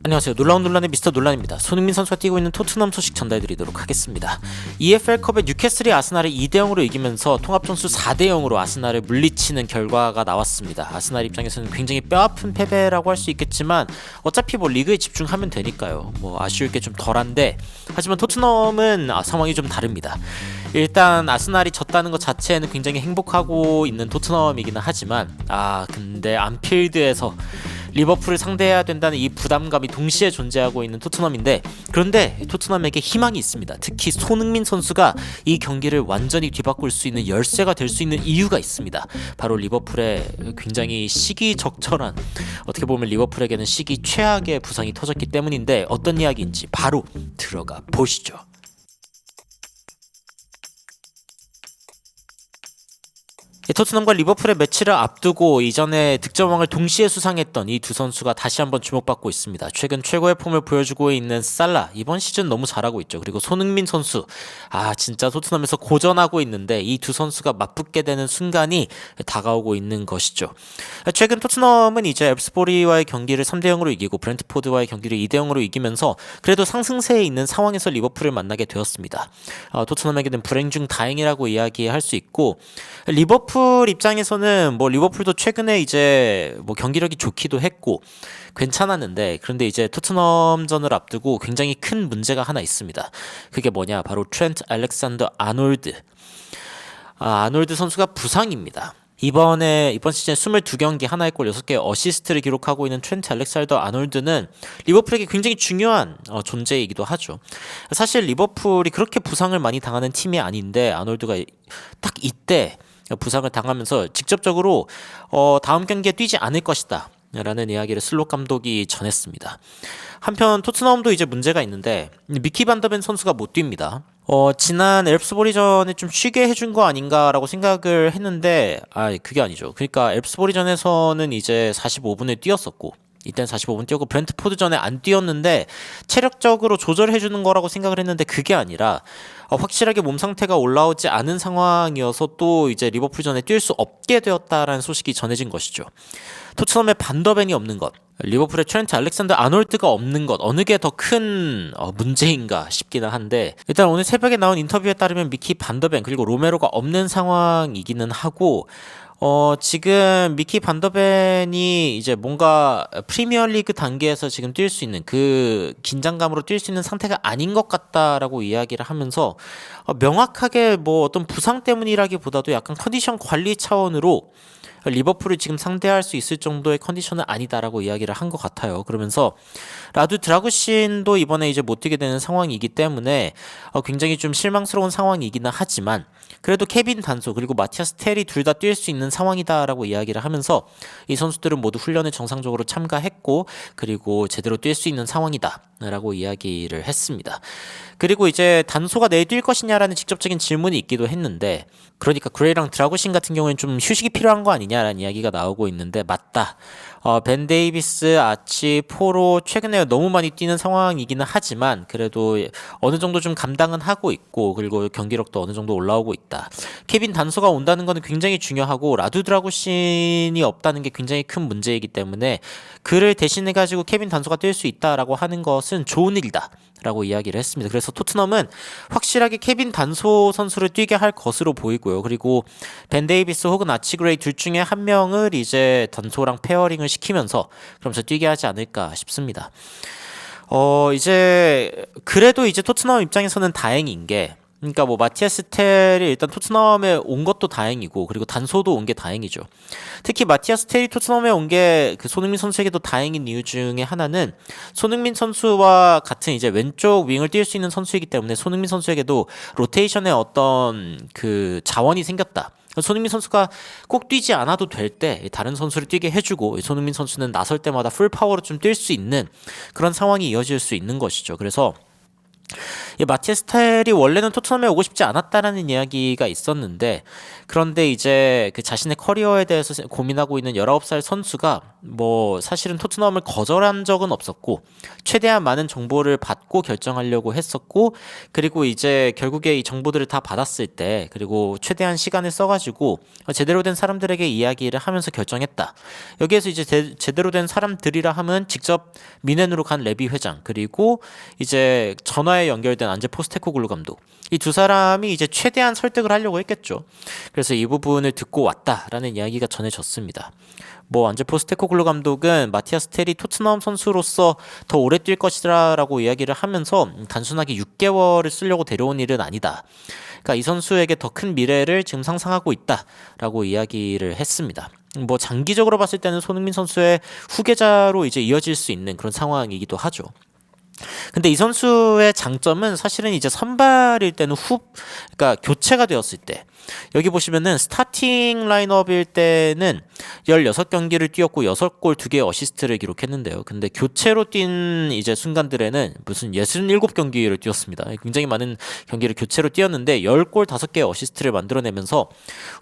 안녕하세요. 놀라운 논란의 미스터 논란입니다. 손흥민 선수가 뛰고 있는 토트넘 소식 전달드리도록 하겠습니다. EFL컵의 뉴캐슬이 아스날을 2대0으로 이기면서 통합점수 4대0으로 아스날을 물리치는 결과가 나왔습니다. 아스날 입장에서는 굉장히 뼈아픈 패배라고 할 수 있겠지만 어차피 리그에 집중하면 되니까요. 아쉬울 게 좀 덜한데, 하지만 토트넘은 상황이 좀 다릅니다. 일단 아스날이 졌다는 것 자체는 굉장히 행복하고 있는 토트넘이기는 하지만 근데 안필드에서 리버풀을 상대해야 된다는 이 부담감이 동시에 존재하고 있는 토트넘인데, 그런데 토트넘에게 희망이 있습니다. 특히 손흥민 선수가 이 경기를 완전히 뒤바꿀 수 있는 열쇠가 될 수 있는 이유가 있습니다. 바로 리버풀의 굉장히 시기적절한, 어떻게 보면 리버풀에게는 시기 최악의 부상이 터졌기 때문인데, 어떤 이야기인지 바로 들어가 보시죠. 토트넘과 리버풀의 매치를 앞두고 이전에 득점왕을 동시에 수상했던 이 두 선수가 다시 한번 주목받고 있습니다. 최근 최고의 폼을 보여주고 있는 살라, 이번 시즌 너무 잘하고 있죠. 그리고 손흥민 선수, 진짜 토트넘에서 고전하고 있는데 이 두 선수가 맞붙게 되는 순간이 다가오고 있는 것이죠. 최근 토트넘은 이제 앱스보리와의 경기를 3대0으로 이기고 브렌트포드와의 경기를 2대0으로 이기면서 그래도 상승세에 있는 상황에서 리버풀을 만나게 되었습니다. 토트넘에게는 불행 중 다행이라고 이야기할 수 있고, 리버풀 입장에서는 리버풀도 최근에 이제 경기력이 좋기도 했고 괜찮았는데, 그런데 이제 토트넘전을 앞두고 굉장히 큰 문제가 하나 있습니다. 그게 뭐냐, 바로 트렌트 알렉산더 아놀드. 아놀드 선수가 부상입니다. 이번 시즌 22경기 하나의 골 6개 어시스트를 기록하고 있는 트렌트 알렉산더 아놀드는 리버풀에게 굉장히 중요한 존재이기도 하죠. 사실 리버풀이 그렇게 부상을 많이 당하는 팀이 아닌데, 아놀드가 딱 이때 부상을 당하면서 직접적으로 다음 경기에 뛰지 않을 것이다 라는 이야기를 슬롯 감독이 전했습니다. 한편 토트넘도 이제 문제가 있는데, 미키 반더벤 선수가 못 뜁니다. 지난 엘프스보리전에 좀 쉬게 해준 거 아닌가라고 생각을 했는데 그게 아니죠. 그러니까 엘프스보리전에서는 이제 45분에 뛰었었고, 이때는 45분 뛰었고 브렌트포드전에 안 뛰었는데 체력적으로 조절해주는 거라고 생각을 했는데, 그게 아니라 확실하게 몸 상태가 올라오지 않은 상황이어서 또 이제 리버풀전에 뛸 수 없게 되었다라는 소식이 전해진 것이죠. 토트넘의 반더벤이 없는 것, 리버풀의 트렌트 알렉산더 아놀드가 없는 것, 어느 게 더 큰 문제인가 싶기는 한데, 일단 오늘 새벽에 나온 인터뷰에 따르면 미키 반더벤 그리고 로메로가 없는 상황이기는 하고, 지금 미키 반더벤이 이제 뭔가 프리미어리그 단계에서 지금 뛸 수 있는 그 긴장감으로 뛸 수 있는 상태가 아닌 것 같다라고 이야기를 하면서, 명확하게 어떤 부상 때문이라기보다도 약간 컨디션 관리 차원으로 리버풀을 지금 상대할 수 있을 정도의 컨디션은 아니다라고 이야기를 한 것 같아요. 그러면서 라두 드라구신도 이번에 이제 못 뛰게 되는 상황이기 때문에 굉장히 좀 실망스러운 상황이기는 하지만, 그래도 케빈 단소 그리고 마티아스 텔이 둘 다 뛸 수 있는 상황이다라고 이야기를 하면서 이 선수들은 모두 훈련에 정상적으로 참가했고 그리고 제대로 뛸 수 있는 상황이다 라고 이야기를 했습니다. 그리고 이제 단소가 내일 뛸 것이냐라는 직접적인 질문이 있기도 했는데, 그러니까 그레이랑 드라구신 같은 경우에는 좀 휴식이 필요한 거 아니냐라는 이야기가 나오고 있는데, 맞다. 벤 데이비스, 아치, 포로 최근에 너무 많이 뛰는 상황이기는 하지만 그래도 어느 정도 좀 감당은 하고 있고, 그리고 경기력도 어느 정도 올라오고 있다. 케빈 단소가 온다는 것은 굉장히 중요하고, 라두 드라구신이 없다는 게 굉장히 큰 문제이기 때문에 그를 대신해 가지고 케빈 단소가 뛸 수 있다라고 하는 것은 좋은 일이다 라고 이야기를 했습니다. 그래서 토트넘은 확실하게 케빈 단소 선수를 뛰게 할 것으로 보이고요. 그리고 벤 데이비스 혹은 아치 그레이 둘 중에 한 명을 이제 단소랑 페어링을 시키면서 그러면서 뛰게 하지 않을까 싶습니다. 이제 그래도 이제 토트넘 입장에서는 다행인 게, 그러니까 마티아스 텔이 일단 토트넘에 온 것도 다행이고, 그리고 단소도 온 게 다행이죠. 특히 마티아스 텔이 토트넘에 온 게 그 손흥민 선수에게도 다행인 이유 중에 하나는, 손흥민 선수와 같은 이제 왼쪽 윙을 뛸 수 있는 선수이기 때문에 손흥민 선수에게도 로테이션의 어떤 그 자원이 생겼다. 손흥민 선수가 꼭 뛰지 않아도 될 때 다른 선수를 뛰게 해주고, 손흥민 선수는 나설 때마다 풀 파워로 좀 뛸 수 있는 그런 상황이 이어질 수 있는 것이죠. 그래서 이 마티아스 텔이 원래는 토트넘에 오고 싶지 않았다라는 이야기가 있었는데, 그런데 이제 그 자신의 커리어에 대해서 고민하고 있는 19살 선수가 뭐 사실은 토트넘을 거절한 적은 없었고, 최대한 많은 정보를 받고 결정하려고 했었고, 그리고 이제 결국에 이 정보들을 다 받았을 때, 그리고 최대한 시간을 써가지고 제대로 된 사람들에게 이야기를 하면서 결정했다. 여기에서 이제 제대로 된 사람들이라 하면 직접 미넨으로 간 레비 회장, 그리고 이제 전화에 연결된 안제 포스테코글루 감독, 이 두 사람이 이제 최대한 설득을 하려고 했겠죠. 그래서 이 부분을 듣고 왔다라는 이야기가 전해졌습니다. 뭐 안제 포스테코글루 감독은 마티아스 텔이 토트넘 선수로서 더 오래 뛸 것이라고 이야기를 하면서 단순하게 6개월을 쓰려고 데려온 일은 아니다. 그러니까 이 선수에게 더 큰 미래를 지금 상상하고 있다라고 이야기를 했습니다. 뭐 장기적으로 봤을 때는 손흥민 선수의 후계자로 이제 이어질 수 있는 그런 상황이기도 하죠. 근데 이 선수의 장점은 사실은 이제 선발일 때는 그러니까 교체가 되었을 때, 여기 보시면은 스타팅 라인업일 때는 16경기를 뛰었고 6골 2개 어시스트를 기록했는데요. 근데 교체로 뛴 이제 순간들에는 무슨 67경기를 뛰었습니다. 굉장히 많은 경기를 교체로 뛰었는데 10골 5개 어시스트를 만들어내면서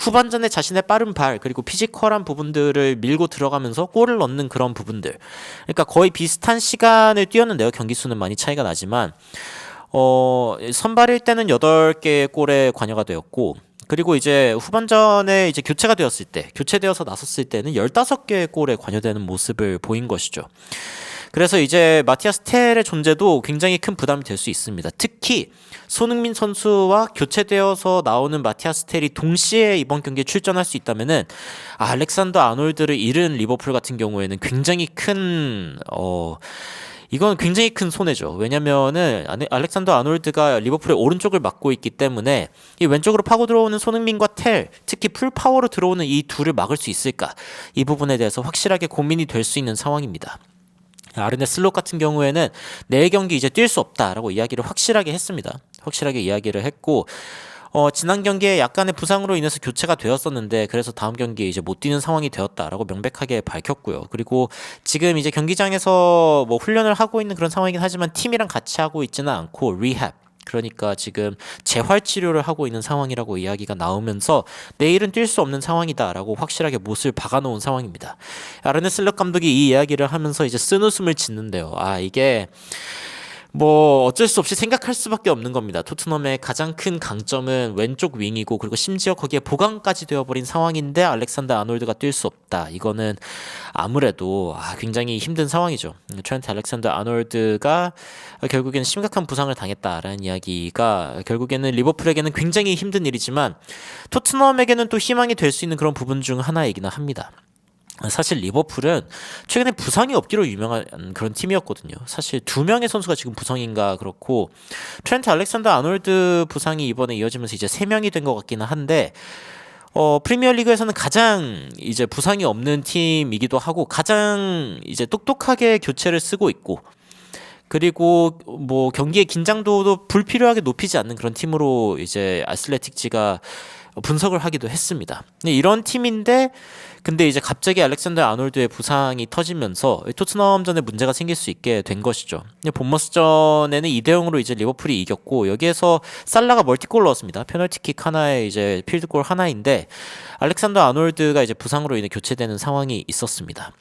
후반전에 자신의 빠른 발, 그리고 피지컬한 부분들을 밀고 들어가면서 골을 넣는 그런 부분들. 그러니까 거의 비슷한 시간을 뛰었는데요. 경기 수는 많이 차이가 나지만 선발일 때는 8개의 골에 관여가 되었고, 그리고 이제 후반전에 이제 교체가 되었을 때, 교체되어서 나섰을 때는 15개의 골에 관여되는 모습을 보인 것이죠. 그래서 이제 마티아스 텔의 존재도 굉장히 큰 부담이 될 수 있습니다. 특히 손흥민 선수와 교체되어서 나오는 마티아스 텔이 동시에 이번 경기에 출전할 수 있다면은 알렉산더 아놀드를 잃은 리버풀 같은 경우에는 굉장히 큰 이건 굉장히 큰 손해죠. 왜냐면은 알렉산더 아놀드가 리버풀의 오른쪽을 맡고 있기 때문에 이 왼쪽으로 파고 들어오는 손흥민과 텔, 특히 풀파워로 들어오는 이 둘을 막을 수 있을까? 이 부분에 대해서 확실하게 고민이 될 수 있는 상황입니다. 아르네 슬롯 같은 경우에는 4경기 이제 뛸 수 없다라고 이야기를 확실하게 했습니다. 확실하게 이야기를 했고, 지난 경기에 약간의 부상으로 인해서 교체가 되었었는데, 그래서 다음 경기에 이제 못 뛰는 상황이 되었다라고 명백하게 밝혔고요. 그리고 지금 이제 경기장에서 뭐 훈련을 하고 있는 그런 상황이긴 하지만 팀이랑 같이 하고 있지는 않고 리헵, 그러니까 지금 재활 치료를 하고 있는 상황이라고 이야기가 나오면서 내일은 뛸 수 없는 상황이다라고 확실하게 못을 박아놓은 상황입니다. 아르네 슬롯 감독이 이 이야기를 하면서 이제 쓴웃음을 짓는데요. 이게 뭐 어쩔 수 없이 생각할 수밖에 없는 겁니다. 토트넘의 가장 큰 강점은 왼쪽 윙이고, 그리고 심지어 거기에 보강까지 되어버린 상황인데 알렉산더 아놀드가 뛸 수 없다. 이거는 아무래도 굉장히 힘든 상황이죠. 트렌트 알렉산더 아놀드가 결국에는 심각한 부상을 당했다라는 이야기가 결국에는 리버풀에게는 굉장히 힘든 일이지만 토트넘에게는 또 희망이 될 수 있는 그런 부분 중 하나이긴 합니다. 사실 리버풀은 최근에 부상이 없기로 유명한 그런 팀이었거든요. 사실 2명의 선수가 지금 부상인가 그렇고, 트렌트 알렉산더 아놀드 부상이 이번에 이어지면서 이제 3명이 된 것 같기는 한데, 프리미어리그에서는 가장 이제 부상이 없는 팀이기도 하고, 가장 이제 똑똑하게 교체를 쓰고 있고, 그리고 뭐 경기의 긴장도도 불필요하게 높이지 않는 그런 팀으로 이제 아슬레틱지가 분석을 하기도 했습니다. 이런 팀인데, 근데 이제 갑자기 알렉산더 아놀드의 부상이 터지면서 토트넘전에 문제가 생길 수 있게 된 것이죠. 본머스전에는 2대0으로 이제 리버풀이 이겼고, 여기에서 살라가 멀티골 넣었습니다. 페널티킥 하나에 이제 필드골 하나인데, 알렉산더 아놀드가 이제 부상으로 인해 교체되는 상황이 있었습니다.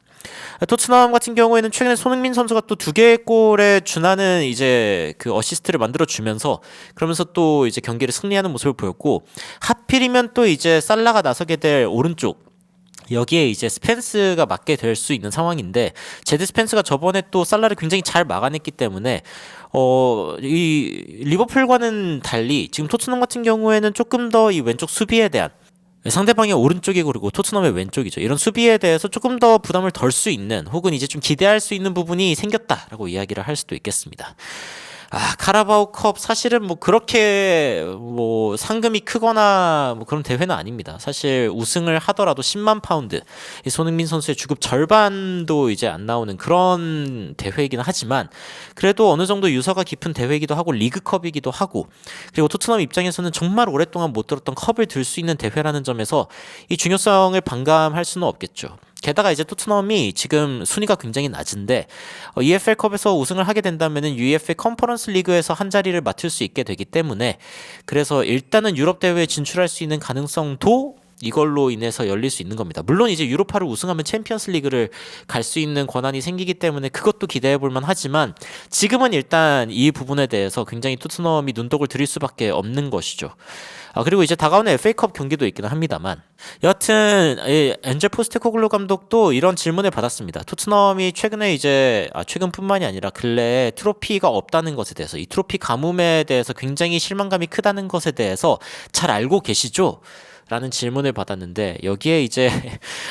토트넘 같은 경우에는 최근에 손흥민 선수가 또 2개의 골에 준하는 이제 그 어시스트를 만들어 주면서, 그러면서 또 이제 경기를 승리하는 모습을 보였고, 하필이면 또 이제 살라가 나서게 될 오른쪽, 여기에 이제 스펜스가 맡게 될 수 있는 상황인데, 제드 스펜스가 저번에 또 살라를 굉장히 잘 막아냈기 때문에 이 리버풀과는 달리 지금 토트넘 같은 경우에는 조금 더 이 왼쪽 수비에 대한, 상대방의 오른쪽이고 그리고 토트넘의 왼쪽이죠. 이런 수비에 대해서 조금 더 부담을 덜 수 있는, 혹은 이제 좀 기대할 수 있는 부분이 생겼다라고 이야기를 할 수도 있겠습니다. 카라바오컵 사실은 뭐 그렇게 뭐 상금이 크거나 뭐 그런 대회는 아닙니다. 사실 우승을 하더라도 10만 파운드, 이 손흥민 선수의 주급 절반도 이제 안 나오는 그런 대회이긴 하지만, 그래도 어느 정도 유서가 깊은 대회이기도 하고 리그컵이기도 하고, 그리고 토트넘 입장에서는 정말 오랫동안 못 들었던 컵을 들 수 있는 대회라는 점에서 이 중요성을 반감할 수는 없겠죠. 게다가 이제 토트넘이 지금 순위가 굉장히 낮은데 EFL컵에서 우승을 하게 된다면은 UEFA 컨퍼런스 리그에서 한 자리를 맡을 수 있게 되기 때문에 그래서 일단은 유럽 대회에 진출할 수 있는 가능성도 이걸로 인해서 열릴 수 있는 겁니다. 물론 이제 유로파를 우승하면 챔피언스 리그를 갈 수 있는 권한이 생기기 때문에 그것도 기대해 볼 만하지만 지금은 일단 이 부분에 대해서 굉장히 토트넘이 눈독을 들일 수밖에 없는 것이죠. 그리고 이제 다가오는 FA컵 경기도 있기는 합니다만 여하튼 엔젤 포스테코글루 감독도 이런 질문을 받았습니다. 토트넘이 최근에 이제 최근뿐만이 아니라 근래에 트로피가 없다는 것에 대해서 이 트로피 가뭄에 대해서 굉장히 실망감이 크다는 것에 대해서 잘 알고 계시죠? 라는 질문을 받았는데 여기에 이제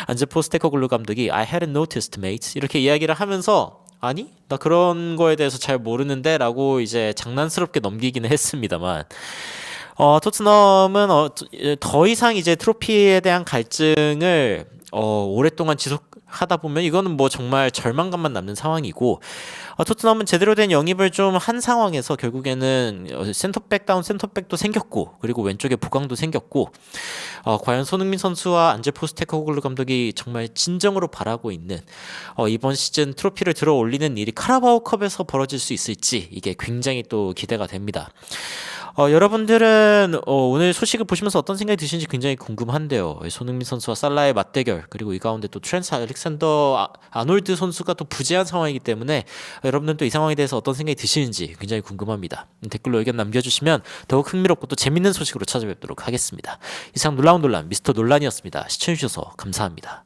안제 포스테코글루 감독이 I hadn't noticed, mate 이렇게 이야기를 하면서 아니? 나 그런 거에 대해서 잘 모르는데 라고 이제 장난스럽게 넘기기는 했습니다만 토트넘은 더 이상 이제 트로피에 대한 갈증을 오랫동안 지속하다 보면 이거는 뭐 정말 절망감만 남는 상황이고 토트넘은 제대로 된 영입을 좀 한 상황에서 결국에는 센터백다운 센터백도 생겼고 그리고 왼쪽에 보강도 생겼고 과연 손흥민 선수와 안제 포스테코글루 감독이 정말 진정으로 바라고 있는 이번 시즌 트로피를 들어 올리는 일이 카라바오컵에서 벌어질 수 있을지 이게 굉장히 또 기대가 됩니다. 여러분들은 오늘 소식을 보시면서 어떤 생각이 드시는지 굉장히 궁금한데요. 손흥민 선수와 살라의 맞대결 그리고 이 가운데 또 트렌트 알렉산더 아놀드 선수가 또 부재한 상황이기 때문에 여러분들은 또 이 상황에 대해서 어떤 생각이 드시는지 굉장히 궁금합니다. 댓글로 의견 남겨주시면 더욱 흥미롭고 또 재밌는 소식으로 찾아뵙도록 하겠습니다. 이상 놀라운 논란 미스터 논란이었습니다. 시청해주셔서 감사합니다.